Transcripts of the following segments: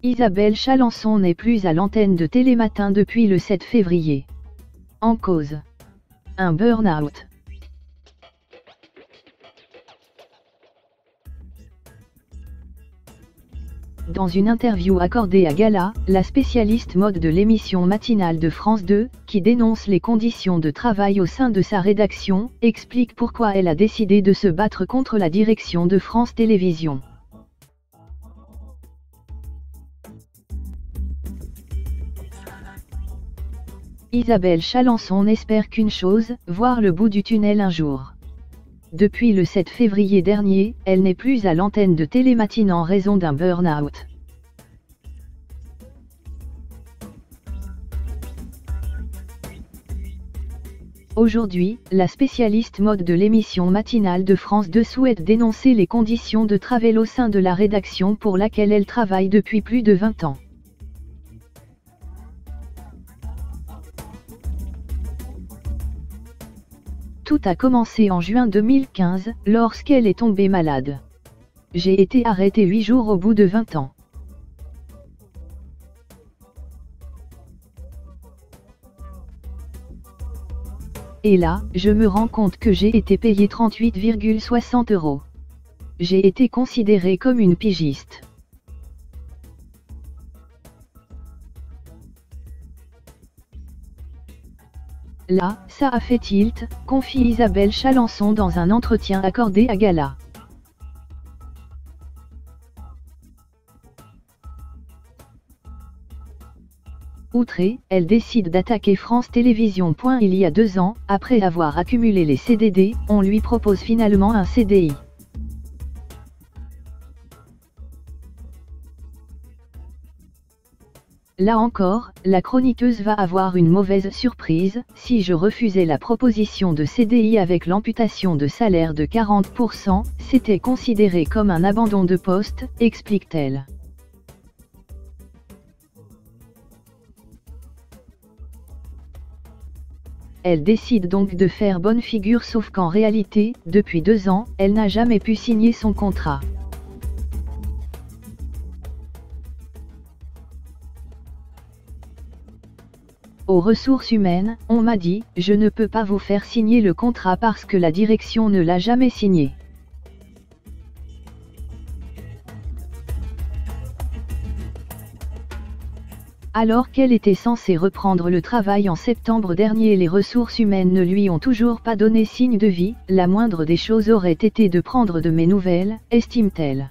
Isabelle Chalençon n'est plus à l'antenne de Télématin depuis le 7 février. En cause, un burn-out. Dans une interview accordée à Gala, la spécialiste mode de l'émission matinale de France 2, qui dénonce les conditions de travail au sein de sa rédaction, explique pourquoi elle a décidé de se battre contre la direction de France Télévisions. Isabelle Chalençon n'espère qu'une chose, voir le bout du tunnel un jour. Depuis le 7 février dernier, elle n'est plus à l'antenne de Télématin en raison d'un burn-out. Aujourd'hui, la spécialiste mode de l'émission matinale de France 2 souhaite dénoncer les conditions de travail au sein de la rédaction pour laquelle elle travaille depuis plus de 20 ans. Tout a commencé en juin 2015, lorsqu'elle est tombée malade. J'ai été arrêtée 8 jours au bout de 20 ans. Et là, je me rends compte que j'ai été payée 38,60 €. J'ai été considérée comme une pigiste. Là, ça a fait tilt, confie Isabelle Chalençon dans un entretien accordé à Gala. Outrée, elle décide d'attaquer France Télévisions. Il y a 2 ans, après avoir accumulé les CDD, on lui propose finalement un CDI. Là encore, la chroniqueuse va avoir une mauvaise surprise. Si je refusais la proposition de CDI avec l'amputation de salaire de 40%, c'était considéré comme un abandon de poste, explique-t-elle. Elle décide donc de faire bonne figure, sauf qu'en réalité, depuis 2 ans, elle n'a jamais pu signer son contrat. Aux ressources humaines, on m'a dit, je ne peux pas vous faire signer le contrat parce que la direction ne l'a jamais signé. Alors qu'elle était censée reprendre le travail en septembre dernier, les ressources humaines ne lui ont toujours pas donné signe de vie. La moindre des choses aurait été de prendre de mes nouvelles, estime-t-elle.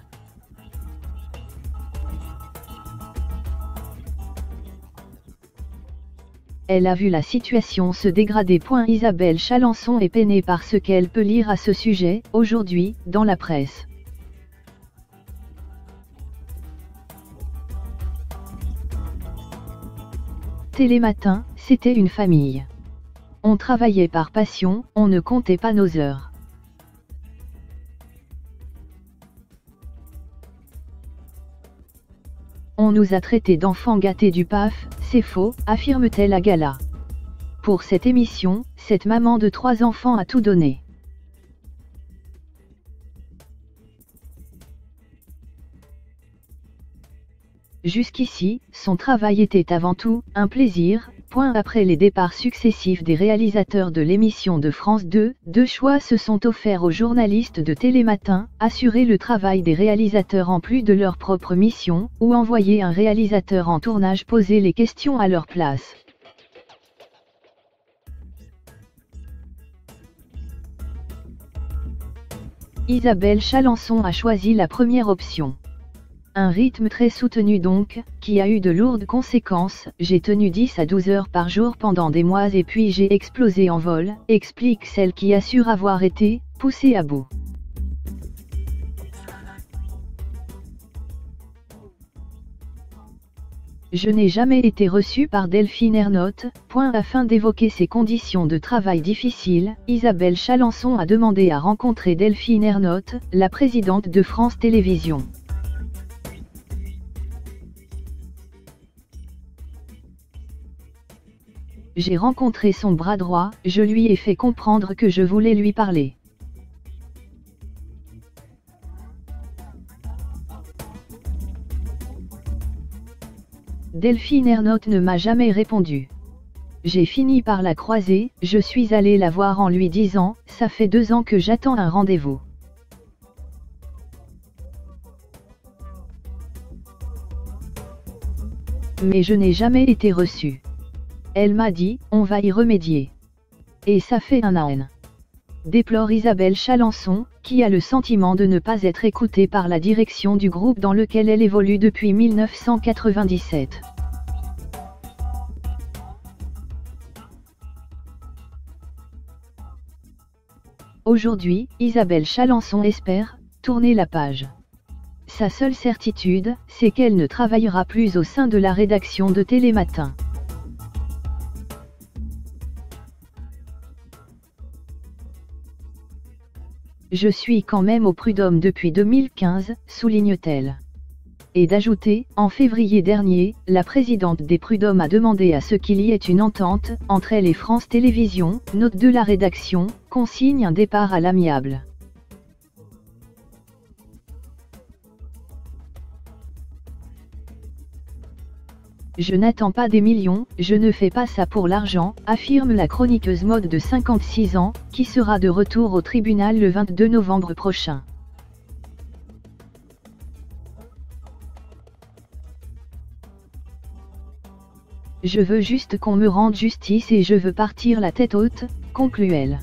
Elle a vu la situation se dégrader. Isabelle Chalençon est peinée par ce qu'elle peut lire à ce sujet, aujourd'hui, dans la presse. Télématin, c'était une famille. On travaillait par passion, on ne comptait pas nos heures. On nous a traités d'enfants gâtés du PAF, c'est faux, affirme-t-elle à Gala. Pour cette émission, cette maman de 3 enfants a tout donné. Jusqu'ici, son travail était avant tout un plaisir. Après les départs successifs des réalisateurs de l'émission de France 2, 2 choix se sont offerts aux journalistes de Télématin, assurer le travail des réalisateurs en plus de leur propre mission, ou envoyer un réalisateur en tournage poser les questions à leur place. Isabelle Chalençon a choisi la première option. Un rythme très soutenu donc, qui a eu de lourdes conséquences. J'ai tenu 10 à 12 heures par jour pendant des mois et puis j'ai explosé en vol, explique celle qui assure avoir été poussée à bout. Je n'ai jamais été reçue par Delphine Ernotte. Afin d'évoquer ses conditions de travail difficiles, Isabelle Chalençon a demandé à rencontrer Delphine Ernotte, la présidente de France Télévisions. J'ai rencontré son bras droit, je lui ai fait comprendre que je voulais lui parler. Delphine Ernotte ne m'a jamais répondu. J'ai fini par la croiser, je suis allé la voir en lui disant, ça fait 2 ans que j'attends un rendez-vous. Mais je n'ai jamais été reçue. Elle m'a dit, on va y remédier. Et ça fait 1 an. Déplore Isabelle Chalençon, qui a le sentiment de ne pas être écoutée par la direction du groupe dans lequel elle évolue depuis 1997. Aujourd'hui, Isabelle Chalençon espère tourner la page. Sa seule certitude, c'est qu'elle ne travaillera plus au sein de la rédaction de Télématin. Je suis quand même au Prud'homme depuis 2015, souligne-t-elle. Et d'ajouter, en février dernier, la présidente des Prud'hommes a demandé à ce qu'il y ait une entente entre elle et France Télévisions, note de la rédaction, consigne un départ à l'amiable. Je n'attends pas des millions, je ne fais pas ça pour l'argent, affirme la chroniqueuse mode de 56 ans, qui sera de retour au tribunal le 22 novembre prochain. Je veux juste qu'on me rende justice et je veux partir la tête haute, conclut-elle.